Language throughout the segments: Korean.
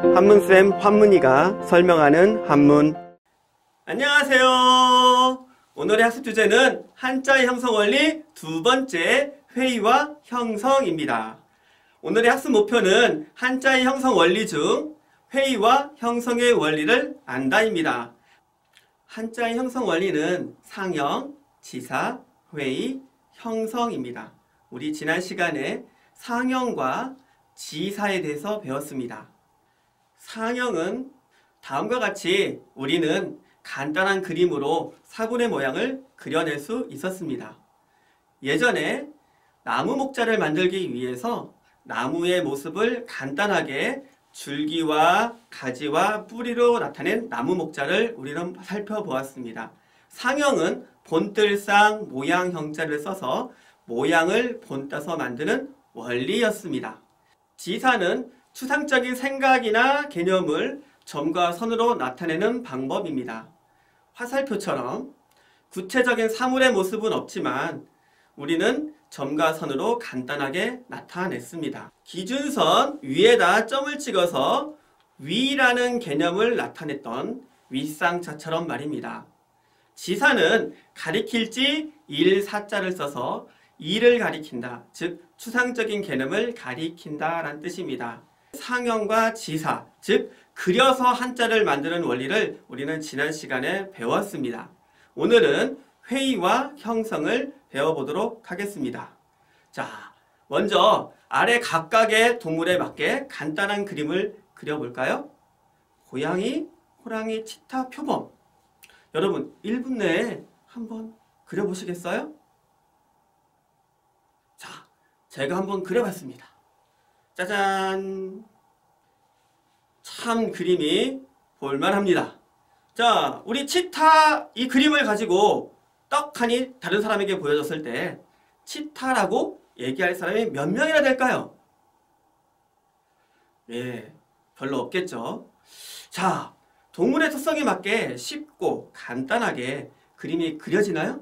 한문쌤 환문이가 설명하는 한문. 안녕하세요. 오늘의 학습 주제는 한자의 형성 원리 두 번째 회의와 형성입니다. 오늘의 학습 목표는 한자의 형성 원리 중 회의와 형성의 원리를 안다입니다. 한자의 형성 원리는 상형, 지사, 회의, 형성입니다. 우리 지난 시간에 상형과 지사에 대해서 배웠습니다. 상형은 다음과 같이 우리는 간단한 그림으로 사군의 모양을 그려낼 수 있었습니다. 예전에 나무 목자를 만들기 위해서 나무의 모습을 간단하게 줄기와 가지와 뿌리로 나타낸 나무 목자를 우리는 살펴보았습니다. 상형은 본뜰상 모양 형자를 써서 모양을 본따서 만드는 원리였습니다. 지사는 추상적인 생각이나 개념을 점과 선으로 나타내는 방법입니다. 화살표처럼 구체적인 사물의 모습은 없지만 우리는 점과 선으로 간단하게 나타냈습니다. 기준선 위에다 점을 찍어서 위라는 개념을 나타냈던 윗상자처럼 말입니다. 지사는 가리킬지 일사자를 써서 이를 가리킨다, 즉 추상적인 개념을 가리킨다 라는 뜻입니다. 상형과 지사, 즉 그려서 한자를 만드는 원리를 우리는 지난 시간에 배웠습니다. 오늘은 회의와 형성을 배워보도록 하겠습니다. 자, 먼저 아래 각각의 동물에 맞게 간단한 그림을 그려볼까요? 고양이, 호랑이, 치타, 표범. 여러분 1분 내에 한번 그려보시겠어요? 자, 제가 한번 그려봤습니다. 짜잔! 참 그림이 볼만합니다. 자, 우리 치타 이 그림을 가지고 떡하니 다른 사람에게 보여줬을 때 치타라고 얘기할 사람이 몇 명이나 될까요? 예, 별로 없겠죠. 자, 동물의 특성에 맞게 쉽고 간단하게 그림이 그려지나요?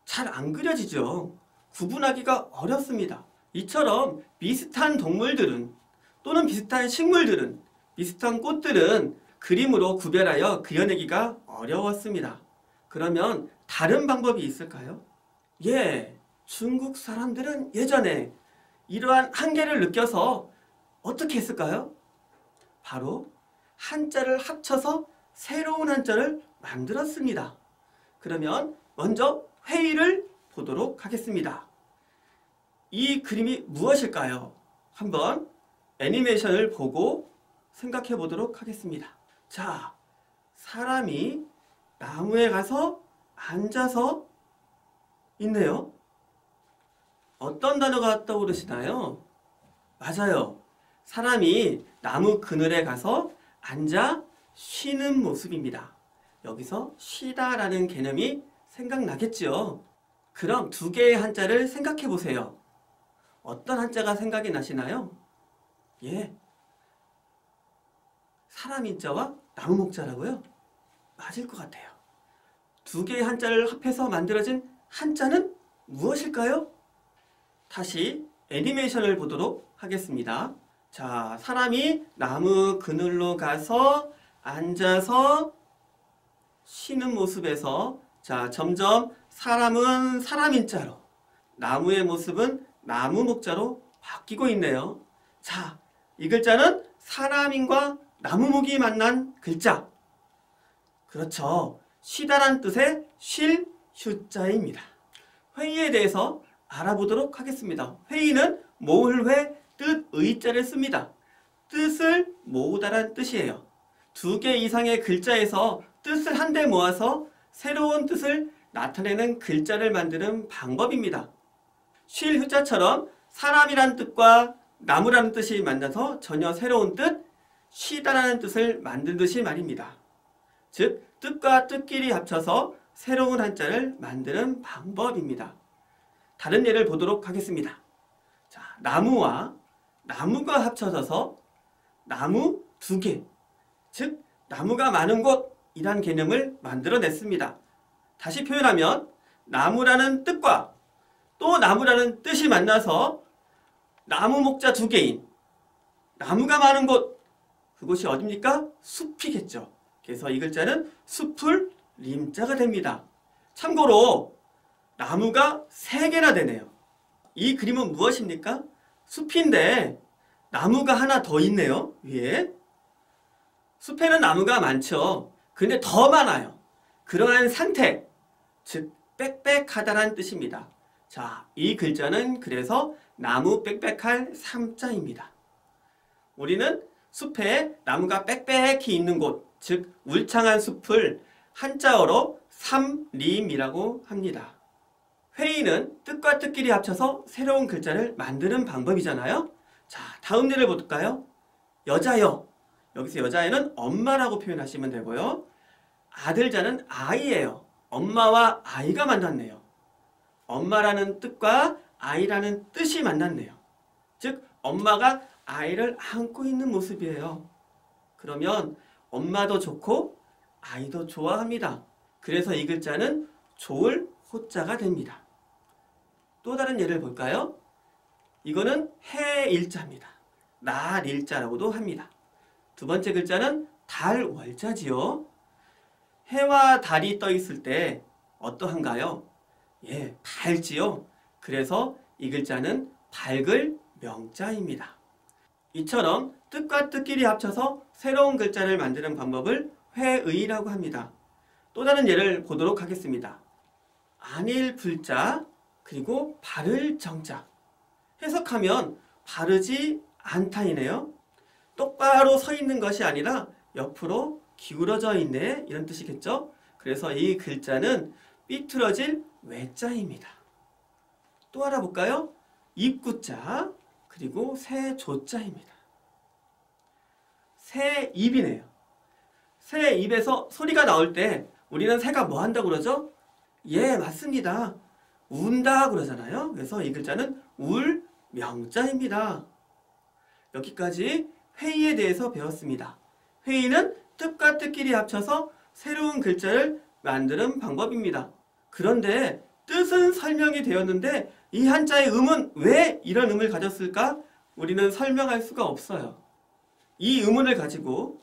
잘 안 그려지죠. 구분하기가 어렵습니다. 이처럼 비슷한 동물들은 또는 비슷한 식물들은 비슷한 꽃들은 그림으로 구별하여 그려내기가 어려웠습니다. 그러면 다른 방법이 있을까요? 예, 중국 사람들은 예전에 이러한 한계를 느껴서 어떻게 했을까요? 바로 한자를 합쳐서 새로운 한자를 만들었습니다. 그러면 먼저 회의를 보도록 하겠습니다. 이 그림이 무엇일까요? 한번 애니메이션을 보고 생각해 보도록 하겠습니다. 자, 사람이 나무에 가서 앉아서 있네요. 어떤 단어가 떠오르시나요? 맞아요. 사람이 나무 그늘에 가서 앉아 쉬는 모습입니다. 여기서 쉬다라는 개념이 생각나겠죠? 그럼 두 개의 한자를 생각해 보세요. 어떤 한자가 생각이 나시나요? 예, 사람 인자와 나무 목자라고요? 맞을 것 같아요. 두 개의 한자를 합해서 만들어진 한자는 무엇일까요? 다시 애니메이션을 보도록 하겠습니다. 자, 사람이 나무 그늘로 가서 앉아서 쉬는 모습에서 자, 점점 사람은 사람 인자로, 나무의 모습은 나무 목자로 바뀌고 있네요. 자, 이 글자는 사람인과 나무목이 만난 글자. 그렇죠. 쉬다란 뜻의 쉴, 휴자입니다. 회의에 대해서 알아보도록 하겠습니다. 회의는 모을 회, 뜻, 의자를 씁니다. 뜻을 모으다란 뜻이에요. 두 개 이상의 글자에서 뜻을 한데 모아서 새로운 뜻을 나타내는 글자를 만드는 방법입니다. 쉴, 휴자처럼 사람이란 뜻과 나무라는 뜻이 만나서 전혀 새로운 뜻, 쉬다라는 뜻을 만든 듯이 말입니다. 즉, 뜻과 뜻끼리 합쳐서 새로운 한자를 만드는 방법입니다. 다른 예를 보도록 하겠습니다. 자, 나무와 나무가 합쳐져서 나무 두 개, 즉 나무가 많은 곳이란 개념을 만들어냈습니다. 다시 표현하면 나무라는 뜻과 또 나무라는 뜻이 만나서 나무 목자 두 개인 나무가 많은 곳 그곳이 어딥니까? 숲이겠죠. 그래서 이 글자는 숲을 림자가 됩니다. 참고로 나무가 3개나 되네요. 이 그림은 무엇입니까? 숲인데 나무가 하나 더 있네요. 위에. 숲에는 나무가 많죠. 근데 더 많아요. 그러한 상태, 즉 빽빽하다란 뜻입니다. 자, 이 글자는 그래서 나무 빽빽할 삼자입니다. 우리는 숲에 나무가 빽빽히 있는 곳, 즉 울창한 숲을 한자어로 삼림이라고 합니다. 회의는 뜻과 뜻끼리 합쳐서 새로운 글자를 만드는 방법이잖아요. 자, 다음 예를 볼까요? 여자여. 여기서 여자애는 엄마라고 표현하시면 되고요. 아들자는 아이예요. 엄마와 아이가 만났네요. 엄마라는 뜻과 아이라는 뜻이 만났네요. 즉 엄마가 아이를 안고 있는 모습이에요. 그러면 엄마도 좋고 아이도 좋아합니다. 그래서 이 글자는 좋을 호자가 됩니다. 또 다른 예를 볼까요? 이거는 해일자입니다. 날일자라고도 합니다. 두 번째 글자는 달월자지요. 해와 달이 떠 있을 때 어떠한가요? 예, 밝지요. 그래서 이 글자는 밝을 명자입니다. 이처럼 뜻과 뜻끼리 합쳐서 새로운 글자를 만드는 방법을 회의라고 합니다. 또 다른 예를 보도록 하겠습니다. 안일 불자 그리고 바를 정자. 해석하면 바르지 않다이네요. 똑바로 서 있는 것이 아니라 옆으로 기울어져 있네 이런 뜻이겠죠. 그래서 이 글자는 삐뚤어질 외자입니다. 또 알아볼까요? 입구자 그리고 새조자입니다. 새입이네요. 새입에서 소리가 나올 때 우리는 새가 뭐 한다고 그러죠? 예, 맞습니다. 운다 그러잖아요. 그래서 이 글자는 울 명자입니다. 여기까지 회의에 대해서 배웠습니다. 회의는 뜻과 뜻끼리 합쳐서 새로운 글자를 만드는 방법입니다. 그런데 뜻은 설명이 되었는데 이 한자의 음은 왜 이런 음을 가졌을까? 우리는 설명할 수가 없어요. 이 음운을 가지고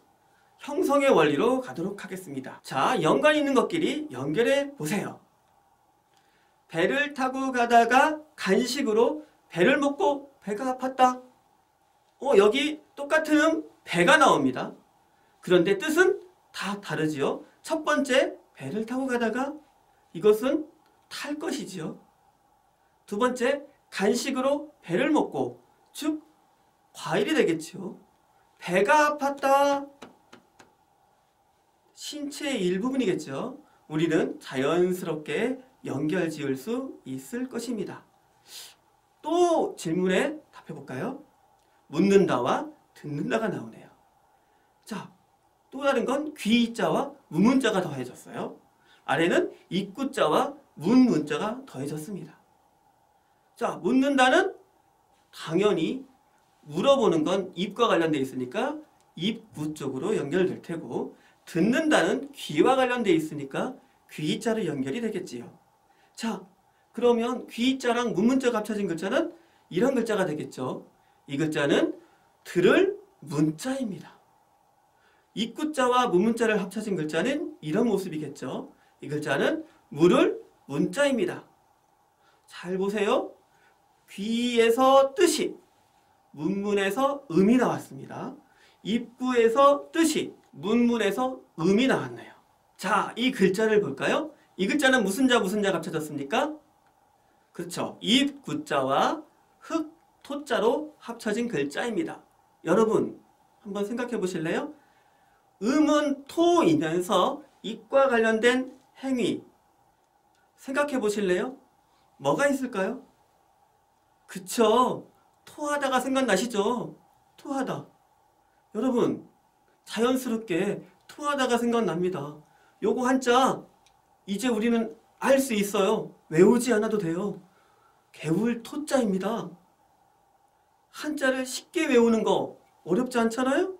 형성의 원리로 가도록 하겠습니다. 자, 연관 있는 것끼리 연결해 보세요. 배를 타고 가다가 간식으로 배를 먹고 배가 아팠다. 여기 똑같은 배가 나옵니다. 그런데 뜻은 다 다르지요. 첫 번째 배를 타고 가다가 이것은 탈 것이지요. 두 번째 간식으로 배를 먹고 즉 과일이 되겠지요. 배가 아팠다. 신체의 일부분이겠죠. 우리는 자연스럽게 연결 지을 수 있을 것입니다. 또 질문에 답해볼까요? 묻는다와 듣는다가 나오네요. 자, 또 다른 건 귀자와 문문자가 더해졌어요. 아래는 입구자와 문문자가 더해졌습니다. 자, 묻는다는 당연히 물어보는 건 입과 관련되어 있으니까 입구 쪽으로 연결될 테고, 듣는다는 귀와 관련되어 있으니까 귀자로 연결이 되겠지요. 자, 그러면 귀자랑 문문자가 합쳐진 글자는 이런 글자가 되겠죠. 이 글자는 들을 문자입니다. 입구자와 문문자를 합쳐진 글자는 이런 모습이겠죠. 이 글자는 물을 문자입니다. 잘 보세요. 귀에서 뜻이, 문문에서 음이 나왔습니다. 입구에서 뜻이, 문문에서 음이 나왔네요. 자, 이 글자를 볼까요? 이 글자는 무슨 자 무슨 자가 합쳐졌습니까? 그렇죠. 입구자와 흑토자로 합쳐진 글자입니다. 여러분 한번 생각해 보실래요? 음은 토이면서 입과 관련된 행위 생각해 보실래요? 뭐가 있을까요? 그쵸. 토하다가 생각나시죠? 토하다. 여러분 자연스럽게 토하다가 생각납니다. 요거 한자 이제 우리는 알 수 있어요. 외우지 않아도 돼요. 개울토자입니다. 한자를 쉽게 외우는 거 어렵지 않잖아요?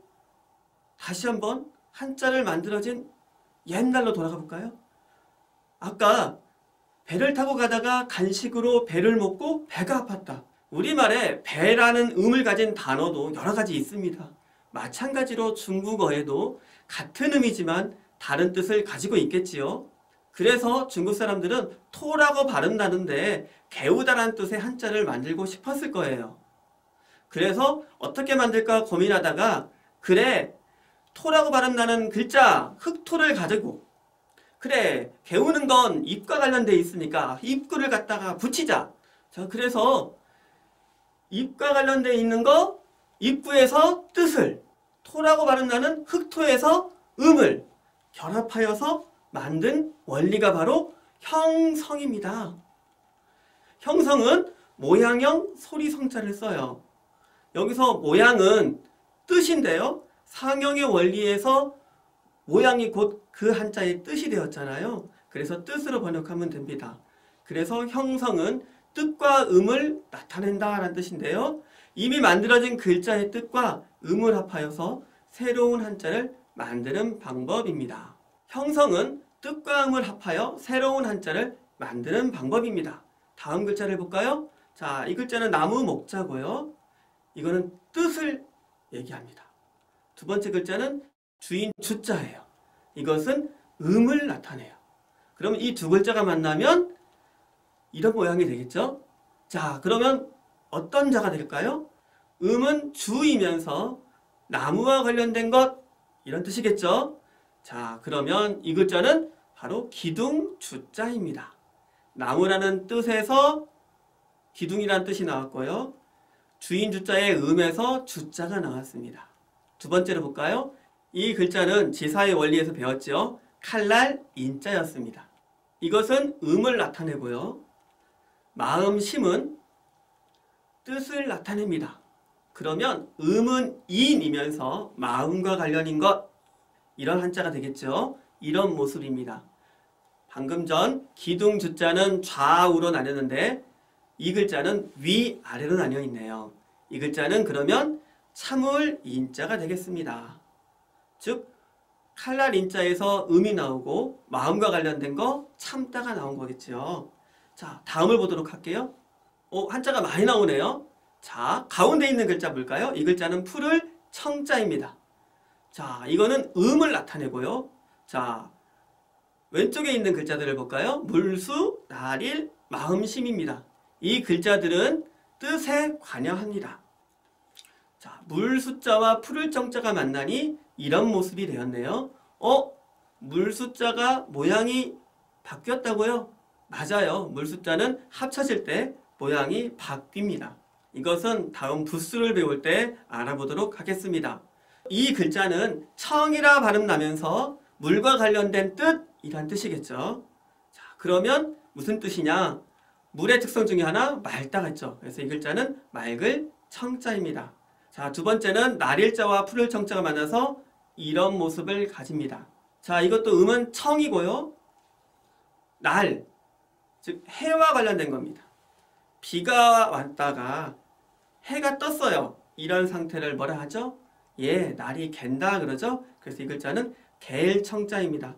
다시 한번 한자를 만들어진 옛날로 돌아가 볼까요? 아까 배를 타고 가다가 간식으로 배를 먹고 배가 아팠다. 우리말에 배라는 음을 가진 단어도 여러 가지 있습니다. 마찬가지로 중국어에도 같은 의미지만 다른 뜻을 가지고 있겠지요. 그래서 중국 사람들은 토라고 발음나는데 개우다라는 뜻의 한자를 만들고 싶었을 거예요. 그래서 어떻게 만들까 고민하다가 그래, 토라고 발음나는 글자 흑토를 가지고 그래, 개우는 건 입과 관련돼 있으니까 입구를 갖다가 붙이자. 자, 그래서 입과 관련돼 있는 거 입구에서 뜻을, 토라고 발음나는 흑토에서 음을 결합하여서 만든 원리가 바로 형성입니다. 형성은 모양형 소리성자를 써요. 여기서 모양은 뜻인데요. 상형의 원리에서 모양이 곧 그 한자의 뜻이 되었잖아요. 그래서 뜻으로 번역하면 됩니다. 그래서 형성은 뜻과 음을 나타낸다라는 뜻인데요. 이미 만들어진 글자의 뜻과 음을 합하여서 새로운 한자를 만드는 방법입니다. 형성은 뜻과 음을 합하여 새로운 한자를 만드는 방법입니다. 다음 글자를 볼까요? 자, 이 글자는 나무 목자고요. 이거는 뜻을 얘기합니다. 두 번째 글자는 주인 주자예요. 이것은 음을 나타내요. 그러면 이 두 글자가 만나면 이런 모양이 되겠죠? 자, 그러면 어떤 자가 될까요? 음은 주이면서 나무와 관련된 것, 이런 뜻이겠죠? 자, 그러면 이 글자는 바로 기둥주자입니다. 나무라는 뜻에서 기둥이라는 뜻이 나왔고요. 주인 주자의 음에서 주자가 나왔습니다. 두 번째로 볼까요? 이 글자는 지사의 원리에서 배웠죠. 칼날 인자였습니다. 이것은 음을 나타내고요. 마음심은 뜻을 나타냅니다. 그러면 음은 인이면서 마음과 관련인 것, 이런 한자가 되겠죠. 이런 모습입니다. 방금 전 기둥주자는 좌우로 나뉘었는데 이 글자는 위아래로 나뉘어 있네요. 이 글자는 그러면 참을 인자가 되겠습니다. 즉 칼날 인자에서 음이 나오고 마음과 관련된 거 참다가 나온 거겠죠. 자, 다음을 보도록 할게요. 한자가 많이 나오네요. 자, 가운데 있는 글자 볼까요? 이 글자는 풀을 청자입니다. 자, 이거는 음을 나타내고요. 자, 왼쪽에 있는 글자들을 볼까요? 물수, 날일, 마음심입니다. 이 글자들은 뜻에 관여합니다. 자, 물수자와 풀을 정자가 만나니 이런 모습이 되었네요. 물수자가 모양이 바뀌었다고요? 맞아요. 물수자는 합쳐질 때 모양이 바뀝니다. 이것은 다음 부수를 배울 때 알아보도록 하겠습니다. 이 글자는 청이라 발음 나면서 물과 관련된 뜻이란 뜻이겠죠. 자, 그러면 무슨 뜻이냐? 물의 특성 중에 하나 맑다가 있죠. 그래서 이 글자는 맑을 청자입니다. 자, 두 번째는 날일자와 풀을 청자가 만나서 이런 모습을 가집니다. 자, 이것도 음은 청이고요. 날, 즉 해와 관련된 겁니다. 비가 왔다가 해가 떴어요. 이런 상태를 뭐라 하죠? 예, 날이 갠다 그러죠? 그래서 이 글자는 갤 청자입니다.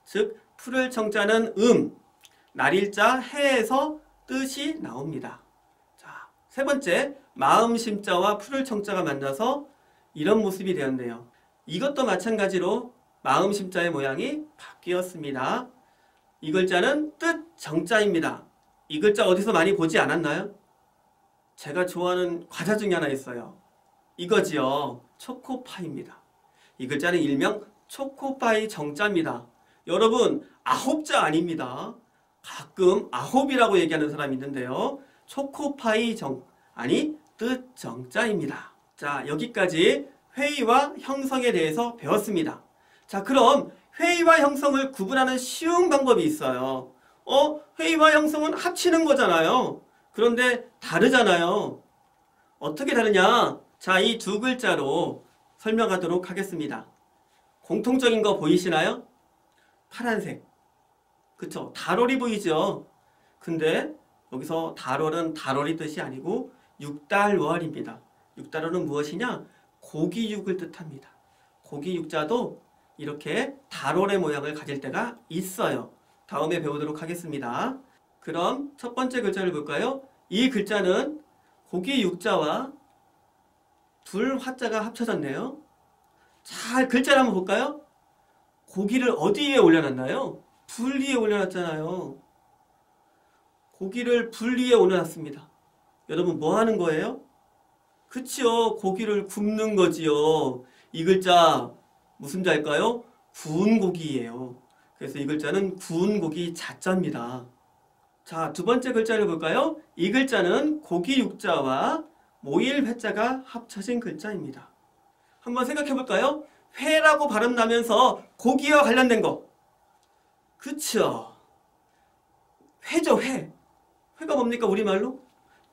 즉 풀을 청자는 날일자 해에서 뜻이 나옵니다. 자, 세 번째 마음심자와 풀을 청자가 만나서 이런 모습이 되었네요. 이것도 마찬가지로 마음심자의 모양이 바뀌었습니다. 이 글자는 뜻 정자입니다. 이 글자 어디서 많이 보지 않았나요? 제가 좋아하는 과자 중에 하나 있어요. 이거지요. 초코파이입니다. 이 글자는 일명 초코파이 정자입니다. 여러분, 아홉자 아닙니다. 가끔 아홉이라고 얘기하는 사람이 있는데요. 초코파이 뜻 정자입니다. 자, 여기까지 회의와 형성에 대해서 배웠습니다. 자, 그럼 회의와 형성을 구분하는 쉬운 방법이 있어요. 회의와 형성은 합치는 거잖아요. 그런데 다르잖아요. 어떻게 다르냐? 자, 이 두 글자로 설명하도록 하겠습니다. 공통적인 거 보이시나요? 파란색. 그쵸? 달월이 보이죠? 근데 여기서 달월은 달월이 뜻이 아니고 육달월입니다. 육달월은 무엇이냐? 고기육을 뜻합니다. 고기육자도 이렇게 달월의 모양을 가질 때가 있어요. 다음에 배우도록 하겠습니다. 그럼 첫 번째 글자를 볼까요? 이 글자는 고기육자와 불화자가 합쳐졌네요. 잘 글자를 한번 볼까요? 고기를 어디에 올려놨나요? 불 위에 올려놨잖아요. 고기를 불 위에 올려놨습니다. 여러분 뭐 하는 거예요? 그치요. 고기를 굽는 거지요. 이 글자 무슨 자일까요? 구운 고기예요. 그래서 이 글자는 구운 고기 자자입니다. 자, 두 번째 글자를 볼까요? 이 글자는 고기 육자와 모일 회자가 합쳐진 글자입니다. 한번 생각해 볼까요? 회라고 발음 나면서 고기와 관련된 거. 그쵸? 회죠, 회. 회가 뭡니까, 우리말로?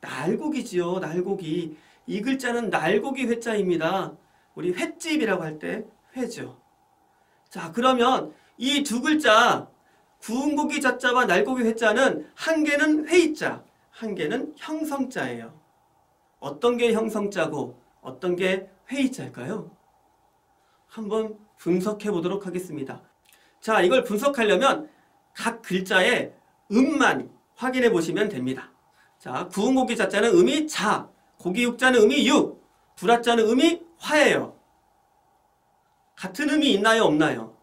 날고기지요, 날고기. 이 글자는 날고기 회자입니다. 우리 횟집이라고 할 때 회죠. 자, 그러면 이 두 글자, 구운 고기 자자와 날고기 회자는 한 개는 회의자, 한 개는 형성자예요. 어떤 게 형성자고 어떤 게 회의자일까요? 한번 분석해 보도록 하겠습니다. 자, 이걸 분석하려면 각 글자의 음만 확인해 보시면 됩니다. 자, 구운 고기 자자는 음이 자, 고기 육자는 음이 육, 불화자는 음이 화예요. 같은 음이 있나요, 없나요?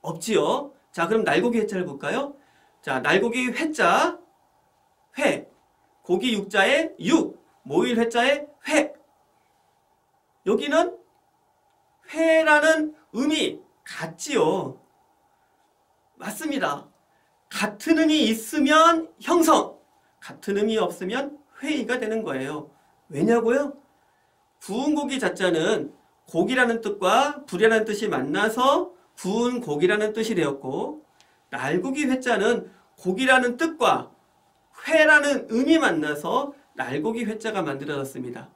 없지요. 자, 그럼 날고기 회자를 볼까요? 자, 날고기 회자, 회, 고기 육자의 육, 모일 회자의 회. 여기는 회라는 음이 같지요. 맞습니다. 같은 음이 있으면 형성, 같은 음이 없으면 회의가 되는 거예요. 왜냐고요? 구운 고기 자자는 고기라는 뜻과 불이라는 뜻이 만나서 구운 고기라는 뜻이 되었고, 날고기 회자는 고기라는 뜻과 회라는 음이 만나서 날고기 회자가 만들어졌습니다.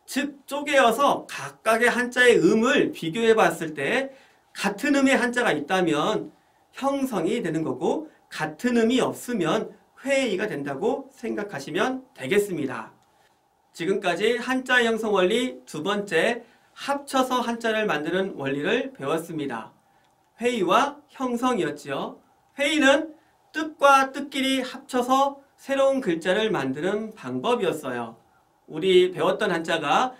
즉, 쪼개어서 각각의 한자의 음을 비교해 봤을 때 같은 음의 한자가 있다면 형성이 되는 거고, 같은 음이 없으면 회의가 된다고 생각하시면 되겠습니다. 지금까지 한자 형성 원리 두 번째, 합쳐서 한자를 만드는 원리를 배웠습니다. 회의와 형성이었지요. 회의는 뜻과 뜻끼리 합쳐서 새로운 글자를 만드는 방법이었어요. 우리 배웠던 한자가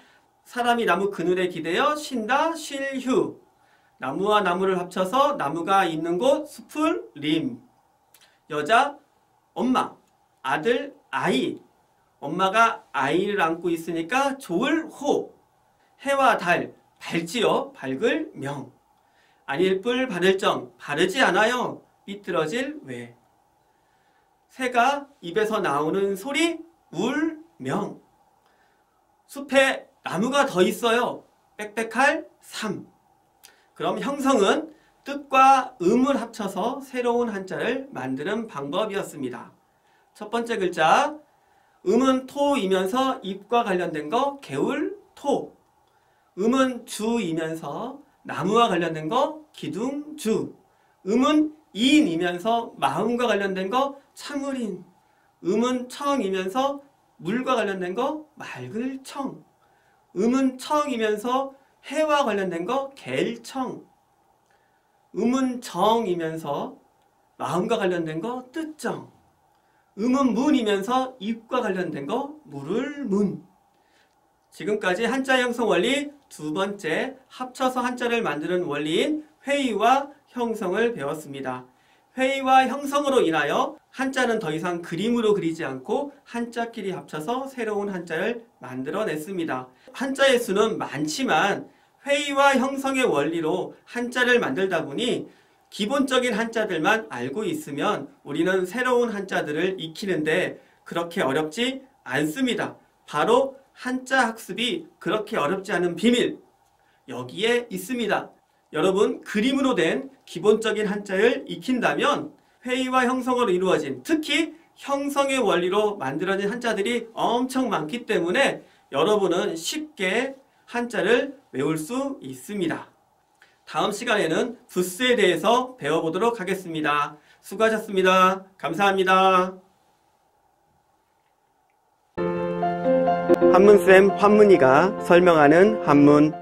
사람이 나무 그늘에 기대어 쉰다, 쉴휴. 나무와 나무를 합쳐서 나무가 있는 곳, 숲을 림. 여자, 엄마, 아들, 아이. 엄마가 아이를 안고 있으니까 좋을 호. 해와 달, 밝지요, 밝을 명. 아닐 뿔 바를 정, 바르지 않아요, 삐뚤어질 왜. 새가 입에서 나오는 소리, 울, 명. 숲에 나무가 더 있어요, 빽빽할 삼. 그럼 형성은 뜻과 음을 합쳐서 새로운 한자를 만드는 방법이었습니다. 첫 번째 글자, 음은 토이면서 잎과 관련된 거 개울, 토. 음은 주이면서 나무와 관련된 거 기둥, 주. 음은 인이면서 마음과 관련된 거 참을인. 음은 청이면서 물과 관련된 거 맑을 청. 음은 청이면서 해와 관련된 거 갤청. 음은 정이면서 마음과 관련된 거 뜻정. 음은 문이면서 입과 관련된 거 물을 문. 지금까지 한자 형성 원리 두 번째, 합쳐서 한자를 만드는 원리인 회의와 형성을 배웠습니다. 회의와 형성으로 인하여 한자는 더 이상 그림으로 그리지 않고 한자끼리 합쳐서 새로운 한자를 만들어냈습니다. 한자의 수는 많지만 회의와 형성의 원리로 한자를 만들다 보니 기본적인 한자들만 알고 있으면 우리는 새로운 한자들을 익히는데 그렇게 어렵지 않습니다. 바로 한자 학습이 그렇게 어렵지 않은 비밀, 여기에 있습니다. 여러분, 그림으로 된 기본적인 한자를 익힌다면 회의와 형성으로 이루어진, 특히 형성의 원리로 만들어진 한자들이 엄청 많기 때문에 여러분은 쉽게 한자를 외울 수 있습니다. 다음 시간에는 부스에 대해서 배워보도록 하겠습니다. 수고하셨습니다. 감사합니다. 한문쌤 환문이가 설명하는 한문